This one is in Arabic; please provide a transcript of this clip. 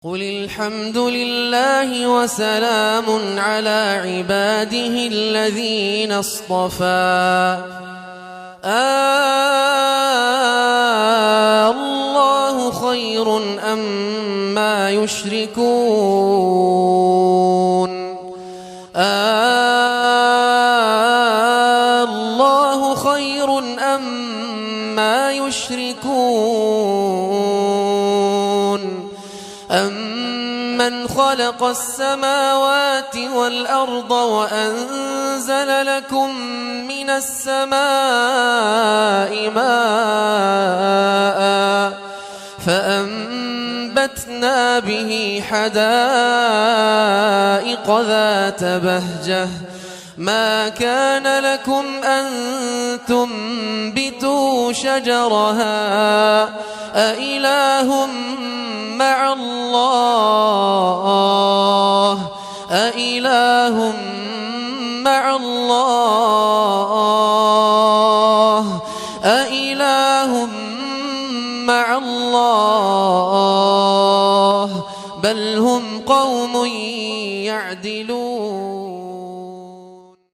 قل الحمد لله وسلام على عباده الذين اصطفى الله خير أما يشركون الله خير أما يشركون أمن خلق السماوات والأرض وأنزل لكم من السماء ماء فأنبتنا به حدائق ذات بهجة ما كان لكم أن تنبتوا شجرها أإله مع الله أإله مع الله أإله مع الله بل هم قوم يعدلون.